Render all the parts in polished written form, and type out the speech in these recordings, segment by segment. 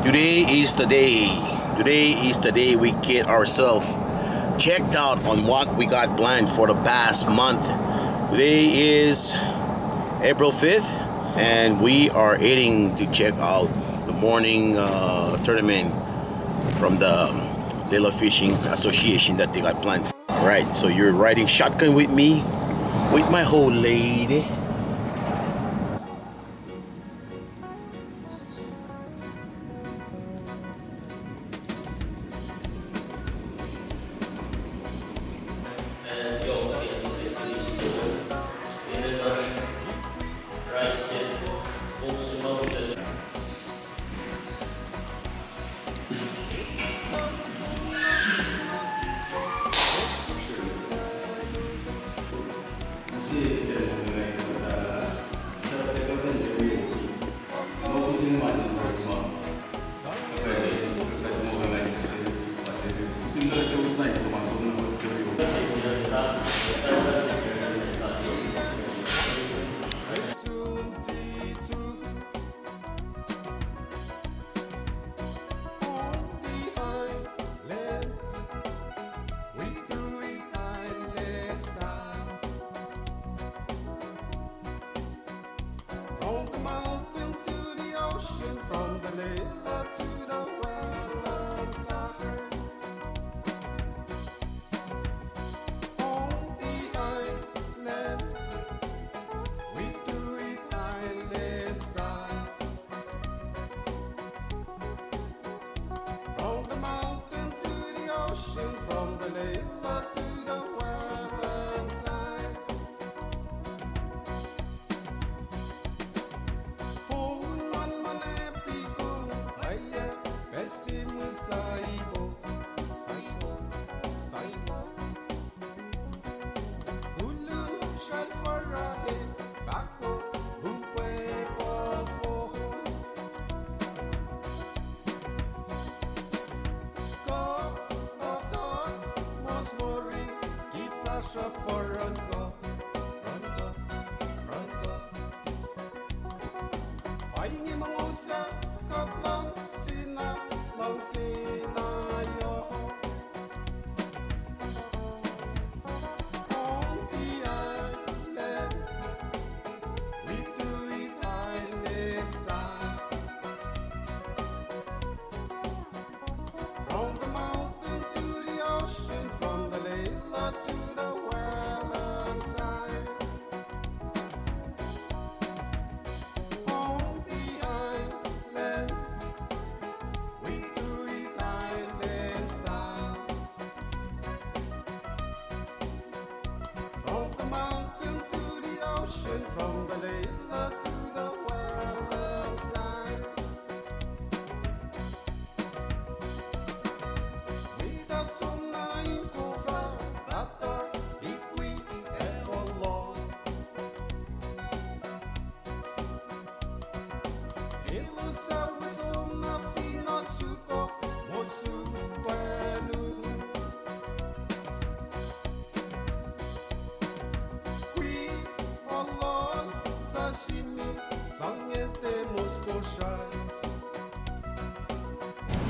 Today is the day. Today is the day we get ourselves checked out on what we got planned for the past month. Today is April 5th and we are heading to check out the morning tournament from the Lelu Fishing Association that they got planned. Alright, so you're riding shotgun with me, with my whole lady.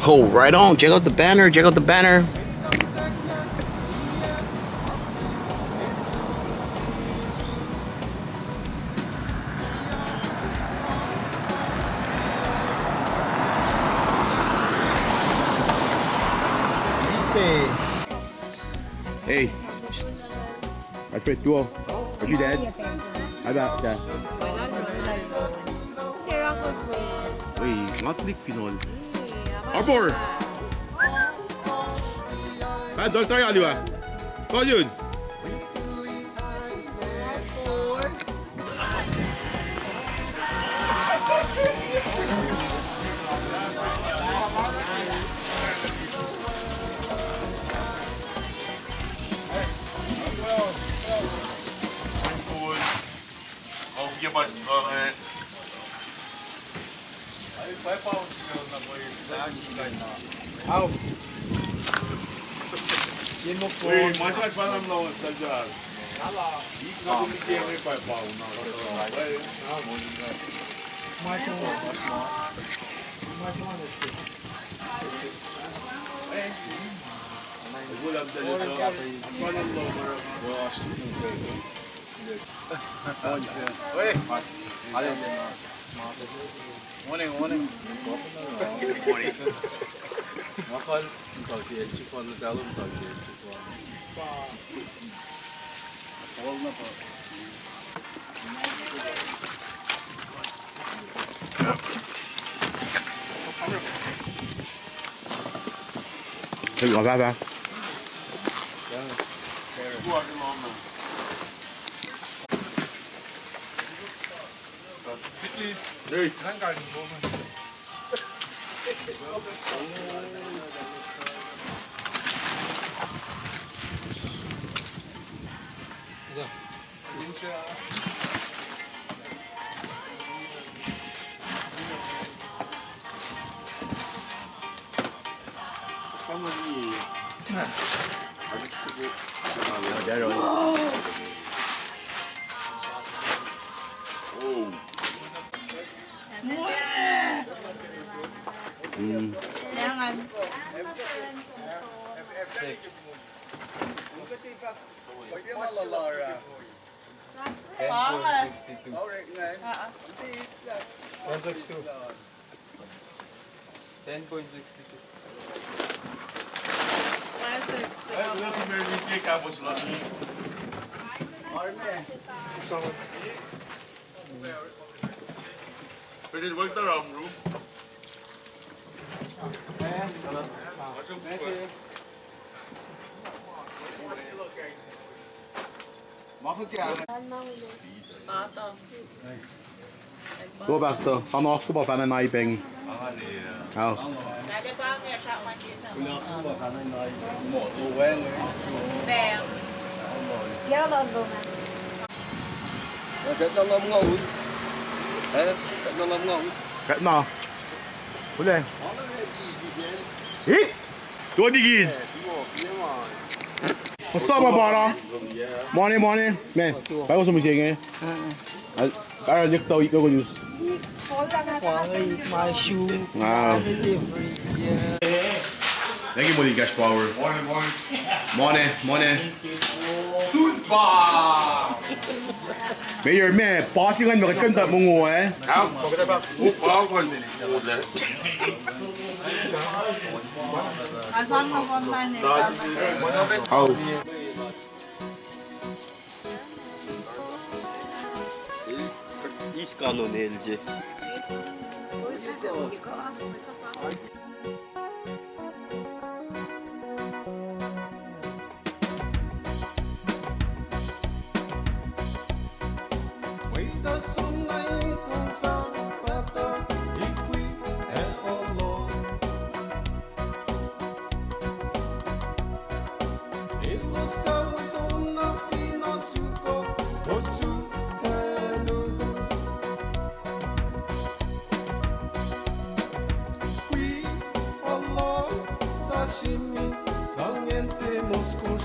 Oh, right on. Check out the banner. Check out the banner. Hey. Alfred, duo. Are you dead? Ada siya. Wait, not click pinol. Arbor! Ah, dog tayo, di ba? Ikaw yun! Uy, masyad pa naman ako sa dyan. Hindi ka bumigyan may 5 pound na. Gulam sa dito. Paano mo? Oi. Morning. Makal. Chikon dalo na po. Hey, go back. Hey, Pwede wag taram, bro. Gå bästa. Han har ska bara fan en najpeng. Ja. Kat na. Boleh. Is? Dua digin. What's up, bara? Morning. Man, bago sa musik eh. Ay, lihat tahu ikut news. Wow. Thank you for the cash power. Morning. Mayor man, passing kan mereka tak mungu eh. Oh. İskanın elci. Sashimi, saliente Moscow.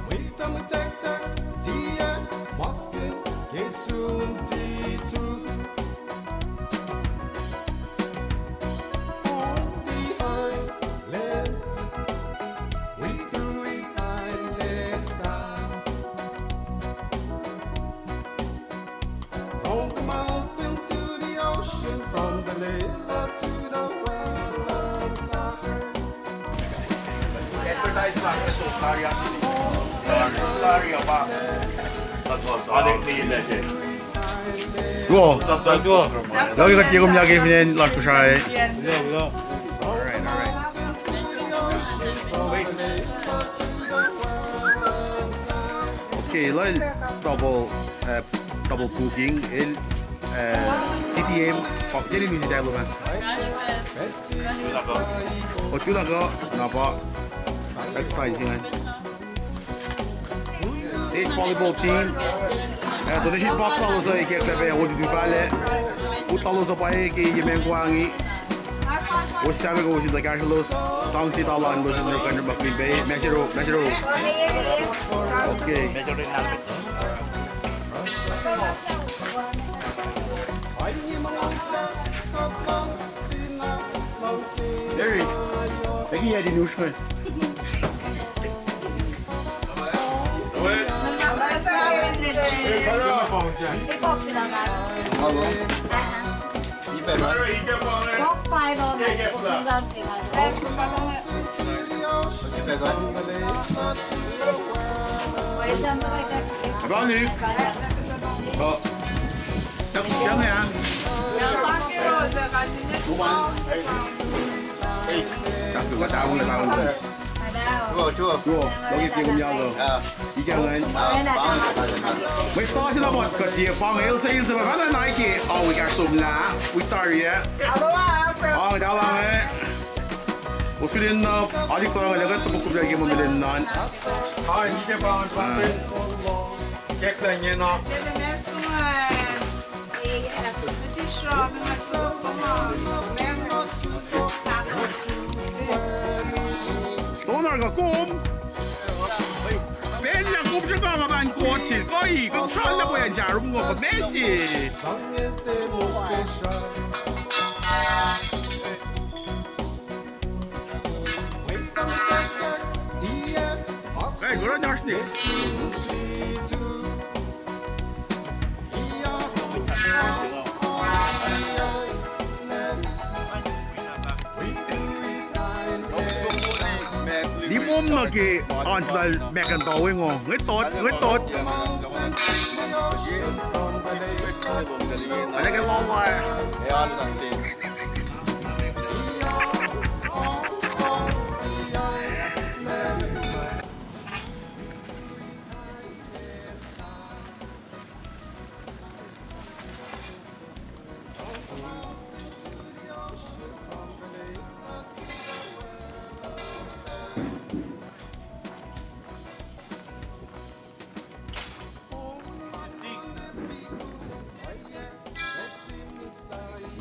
Wita me tak dia maske kesun titu. On the island, we do it island style. From the mountain to the ocean, from the lake to the well side. Advertise lang ito, Larry apa? Balik ni Lele. Go. 여기 같이 지금 여기는 라쿠샤에. Okay, like double booking in TTM. Jadi ni saya lupa. Oh tu lah kau nampak. Exciting. State volleyball team. Donation box alırsa iki eklepe o düdüfale. Bu alırsa payı ki yemen kuangi. O sabe que você daqui a los sanksi talan você não quer bakmi be. Mesero. Okay. Larry, jeg giver din usmød. Có đi. Chấm này ăn. Chắc được có tao người tao rồi. Chua. Nó kia cùng nhau rồi. Ý kiến anh. Mấy sao chứ nó một cái địa phương ấy, sẽ mà phát ra này kì. Oh, we got some lá. We started yet. Oh, đào lang ấy. Ủa phía bên 어디 거랑 내가 또 먹고 자기 뭐 밀는 난. 아 이제 봐. 객단이 너. Donner가 꼼. 맨날 꼼짝가가 만 꼬치 거의 그 트랄라보야 자르는 거 메시. Hey, 그런 자식. Đi ôm mà kì, on là mẹ cần tàu với ngô, người tốt. Ở đây cái lo ngoài.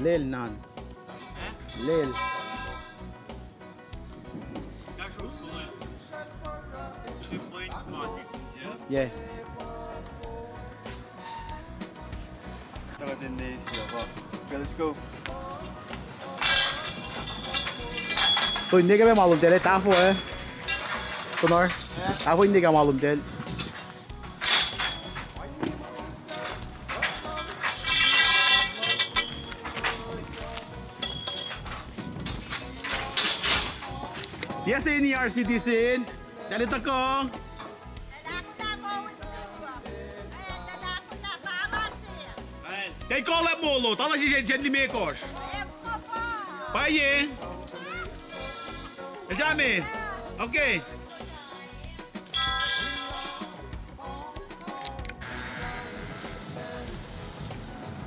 Lelu nan. Lelu. Yeah. Let's go. Sto hindi kami malum tel, tafo eh. Sonor. Ako hindi ka malum tel. Yes, ini citizen. Dali ko. Kay kola molo, tala si Jenny Mekos. Paye. Ejame. Okay.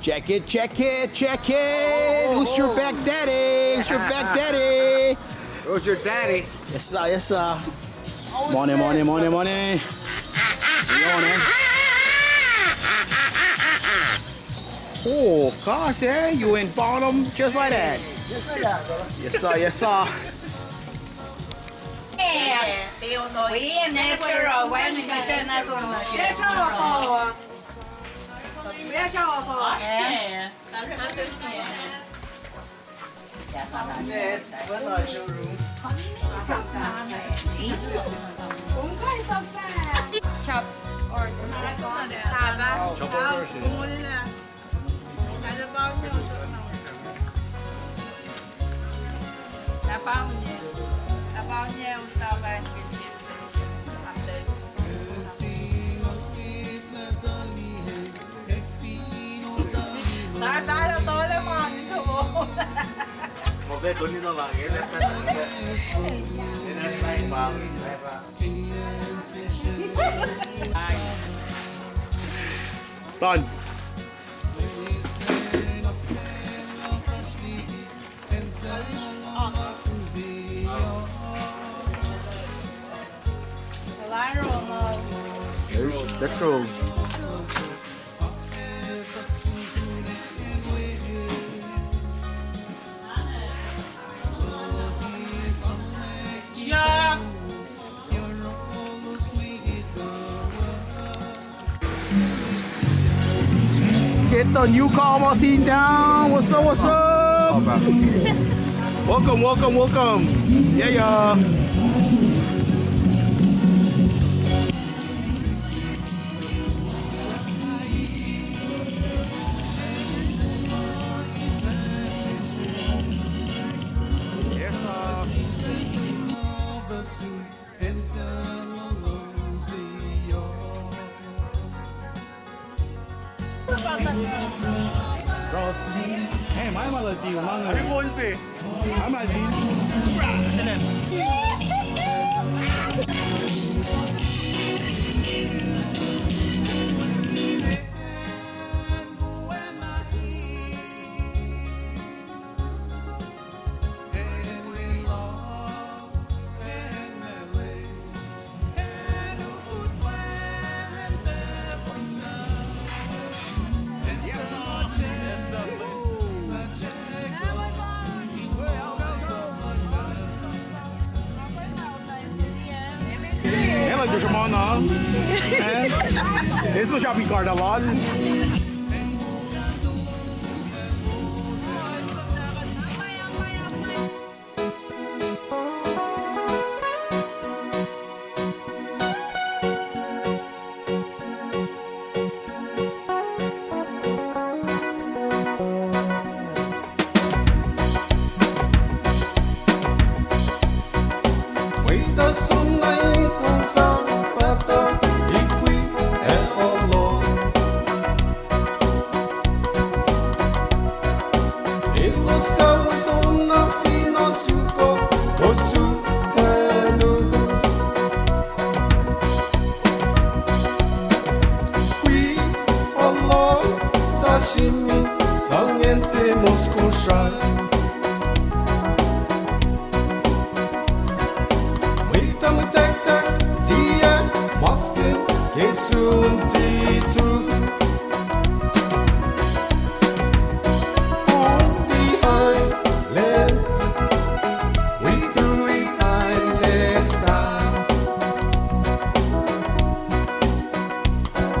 Check it. Who's your back daddy? Who's your daddy? Yes sir. Money. Oh, gosh, eh? You in bottom just like that. Yes sir. We are natural. When we get natural. Chop or Một tuần đi đâu là ghé lên cái này vào Done. That's true. the newcomer sitting down. What's up, what's up? Welcome, welcome, welcome. Yeah, yeah. Hey, my melody, I'm Pohnpei. I'm dus je man aan. Dit is een shopping cart al.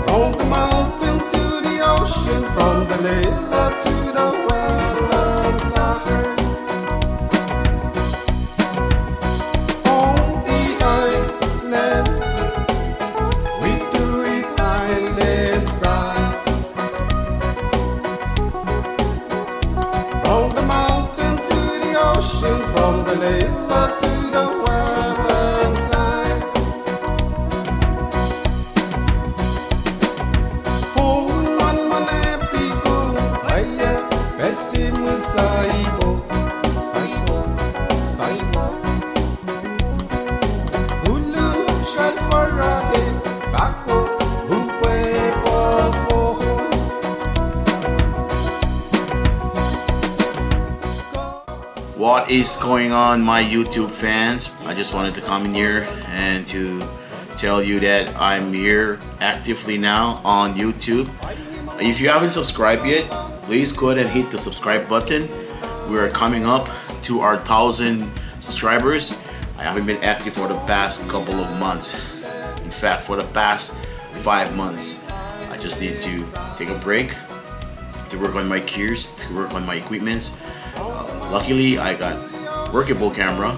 From the mountain to the ocean, from the Lelu to the wetland side. On the island, we do it island style. From the mountain to the ocean, from the Lelu to the wetland side. Saibo, saibo, saibo. Gulu shall farahe, bako, Pohnpei po. What is going on, my YouTube fans? I just wanted to come in here and to tell you that I'm here actively now on YouTube. If you haven't subscribed yet, please go ahead and hit the subscribe button. We are coming up to our 1,000 subscribers. I haven't been active for the past couple of months. In fact, for the past 5 months. I just need to take a break to work on my gears, to work on my equipments. Luckily, I got a workable camera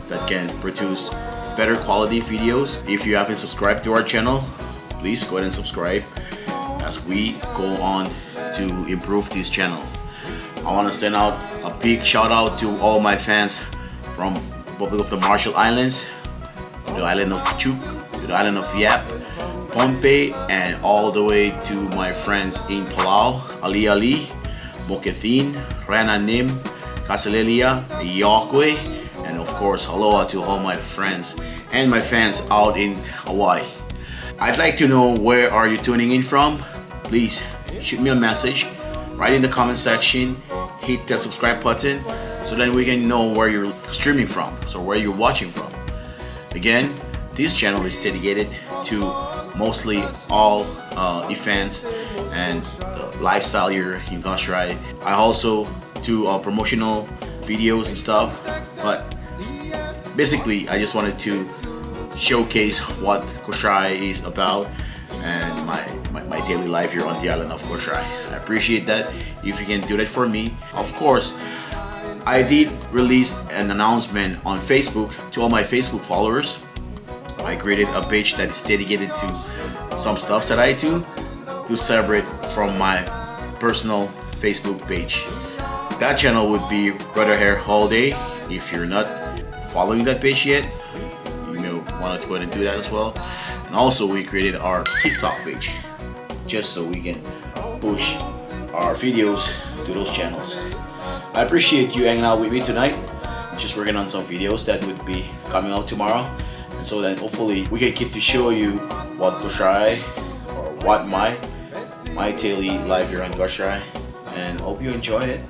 that can produce better quality videos. If you haven't subscribed to our channel, please go ahead and subscribe as we go on to improve this channel. I want to send out a big shout out to all my fans from Republic of the Marshall Islands, to the island of Chuuk, to the island of Yap, Pohnpei, and all the way to my friends in Palau, Ali, Mokethin, Rananim, Kaselelia, Yokwe, and of course aloha to all my friends and my fans out in Hawaii. I'd like to know, where are you tuning in from? Please shoot me a message, write in the comment section, hit that subscribe button so that we can know where you're streaming from, so where you're watching from. Again, this channel is dedicated to mostly all events and lifestyle here in Kosrae. I also do promotional videos and stuff, but basically I just wanted to showcase what Kosrae is about and my daily life here on the island of Kosrae. appreciate that if you can do that for me. Of course, I did release an announcement on Facebook to all my Facebook followers. I created a page that is dedicated to some stuff that I do to separate from my personal Facebook page. That channel would be Brother Hair Holiday. If you're not following that page yet, you may want to go ahead and do that as well. And also we created our TikTok page just so we can push our videos to those channels. I appreciate you hanging out with me tonight. I'm just working on some videos that would be coming out tomorrow, and so that hopefully we can get to show you what Kosrae or what my daily life here on Kosrae, and hope you enjoy it.